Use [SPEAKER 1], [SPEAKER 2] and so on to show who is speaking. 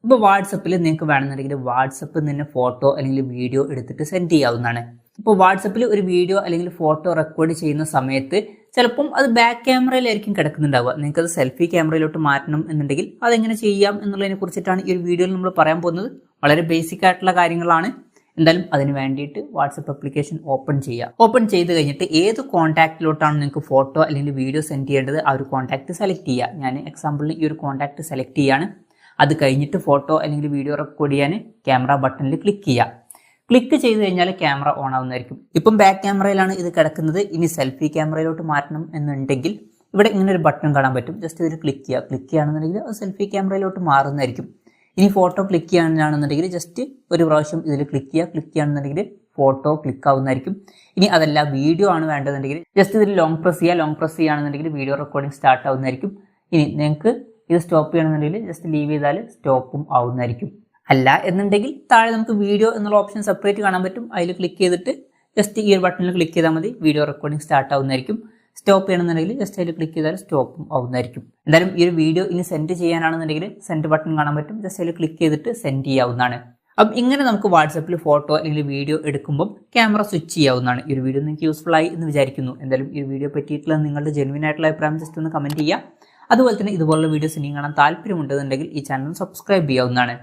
[SPEAKER 1] ഇപ്പോൾ വാട്സപ്പിൽ നിങ്ങൾക്ക് വേണമെന്നുണ്ടെങ്കിൽ വാട്സപ്പിൽ നിന്ന് ഫോട്ടോ അല്ലെങ്കിൽ വീഡിയോ എടുത്തിട്ട് സെൻഡ് ചെയ്യാവുന്നതാണ്. ഇപ്പോൾ വാട്സപ്പിൽ ഒരു വീഡിയോ അല്ലെങ്കിൽ ഫോട്ടോ റെക്കോർഡ് ചെയ്യുന്ന സമയത്ത് ചിലപ്പം അത് ബാക്ക് ക്യാമറയിലായിരിക്കും കിടക്കുന്നുണ്ടാവുക. നിങ്ങൾക്കത് സെൽഫി ക്യാമറയിലോട്ട് മാറ്റണം എന്നുണ്ടെങ്കിൽ അതെങ്ങനെ ചെയ്യാം എന്നുള്ളതിനെ കുറിച്ചിട്ടാണ് ഈ ഒരു വീഡിയോയിൽ നമ്മൾ പറയാൻ പോകുന്നത്. വളരെ ബേസിക് ആയിട്ടുള്ള കാര്യങ്ങളാണ്. എന്തായാലും അതിന് വേണ്ടിയിട്ട് വാട്സപ്പ് ആപ്ലിക്കേഷൻ ഓപ്പൺ ചെയ്യുക. ഓപ്പൺ ചെയ്ത് കഴിഞ്ഞിട്ട് ഏത് കോൺടാക്റ്റിലോട്ടാണ് നിങ്ങൾക്ക് ഫോട്ടോ അല്ലെങ്കിൽ വീഡിയോ സെൻഡ് ചെയ്യേണ്ടത് ആ ഒരു കോൺടാക്റ്റ് സെലക്ട് ചെയ്യുക. ഞാൻ എക്സാമ്പിളിന് ഈ ഒരു കോൺടാക്റ്റ് സെലക്ട് ചെയ്യാണ്. അത് കഴിഞ്ഞിട്ട് ഫോട്ടോ അല്ലെങ്കിൽ വീഡിയോ റെക്കോർഡ് ചെയ്യാൻ ക്യാമറ ബട്ടണിൽ ക്ലിക്ക് ചെയ്യുക. ക്ലിക്ക് ചെയ്ത് കഴിഞ്ഞാൽ ക്യാമറ ഓൺ ആവുന്നതായിരിക്കും. ഇപ്പം ബാക്ക് ക്യാമറയിലാണ് ഇത് കിടക്കുന്നത്. ഇനി സെൽഫി ക്യാമറയിലോട്ട് മാറ്റണം എന്നുണ്ടെങ്കിൽ ഇവിടെ ഇങ്ങനെ ഒരു ബട്ടൺ കാണാൻ പറ്റും. ജസ്റ്റ് ഇതിൽ ക്ലിക്ക് ചെയ്യുക. ക്ലിക്ക് ചെയ്യുകയാണെന്നുണ്ടെങ്കിൽ അത് സെൽഫി ക്യാമറയിലോട്ട് മാറുന്നതായിരിക്കും. ഇനി ഫോട്ടോ ക്ലിക്ക് ചെയ്യുകയാണെന്നുണ്ടെങ്കിൽ ജസ്റ്റ് ഒരു പ്രാവശ്യം ഇതിൽ ക്ലിക്ക് ചെയ്യുക. ക്ലിക്ക് ചെയ്യുകയാണെന്നുണ്ടെങ്കിൽ ഫോട്ടോ ക്ലിക്ക് ആവുന്നതായിരിക്കും. ഇനി അതല്ല വീഡിയോ ആണ് വേണ്ടതെന്നുണ്ടെങ്കിൽ ജസ്റ്റ് ഇതിൽ ലോങ് പ്രസ് ചെയ്യുക. ലോങ് പ്രസ് ചെയ്യുകയാണെന്നുണ്ടെങ്കിൽ വീഡിയോ റെക്കോർഡിംഗ് സ്റ്റാർട്ട് ആവുന്നതായിരിക്കും. ഇനി നിങ്ങൾക്ക് ഇത് സ്റ്റോപ്പ് ചെയ്യണമെന്നുണ്ടെങ്കിൽ ജസ്റ്റ് ലീവ് ചെയ്താൽ സ്റ്റോപ്പും ആവുന്നതായിരിക്കും. അല്ല എന്നുണ്ടെങ്കിൽ താഴെ നമുക്ക് വീഡിയോ എന്നുള്ള ഓപ്ഷൻ സെപ്പറേറ്റ് കാണാൻ പറ്റും. അതിൽ ക്ലിക്ക് ചെയ്തിട്ട് ജസ്റ്റ് ഈ ഒരു ബട്ടണിൽ ക്ലിക്ക് ചെയ്താൽ മതി. വീഡിയോ റെക്കോർഡിംഗ് സ്റ്റാർട്ട് ആവുന്നതായിരിക്കും. സ്റ്റോപ്പ് ചെയ്യണമെന്നുണ്ടെങ്കിൽ ജസ്റ്റ് അതിൽ ക്ലിക്ക് ചെയ്താൽ സ്റ്റോപ്പും ആവുന്നതായിരിക്കും. എന്തായാലും ഈ ഒരു വീഡിയോ ഇനി സെൻഡ് ചെയ്യാനാണെന്നുണ്ടെങ്കിൽ സെൻഡ് ബട്ടൺ കാണാൻ പറ്റും. ജസ്റ്റ് അതിൽ ക്ലിക്ക് ചെയ്തിട്ട് സെൻഡ് ചെയ്യാവുന്നതാണ്. അപ്പം ഇങ്ങനെ നമുക്ക് വാട്സപ്പിൽ ഫോട്ടോ അല്ലെങ്കിൽ വീഡിയോ എടുക്കുമ്പോൾ ക്യാമറ സ്വിച്ച് ചെയ്യാവുന്നതാണ്. ഈ ഒരു വീഡിയോ നിങ്ങൾക്ക് യൂസ്ഫുൾ ആയി എന്ന് വിചാരിക്കുന്നു. എന്തായാലും ഈ വീഡിയോ പറ്റിയിട്ടുള്ള നിങ്ങളുടെ ജെനുവിൻ ആയിട്ടുള്ള അഭിപ്രായം ജസ്റ്റ് ഒന്ന് കമൻറ്റ് ചെയ്യുക. അതുപോലെ തന്നെ ഇതുപോലുള്ള വീഡിയോസ് ഇനിയും കാണാൻ താല്പര്യമുണ്ടെന്നുണ്ടെങ്കിൽ ഈ ചാനൽ സബ്സ്ക്രൈബ് ചെയ്യാവുന്നതാണ്.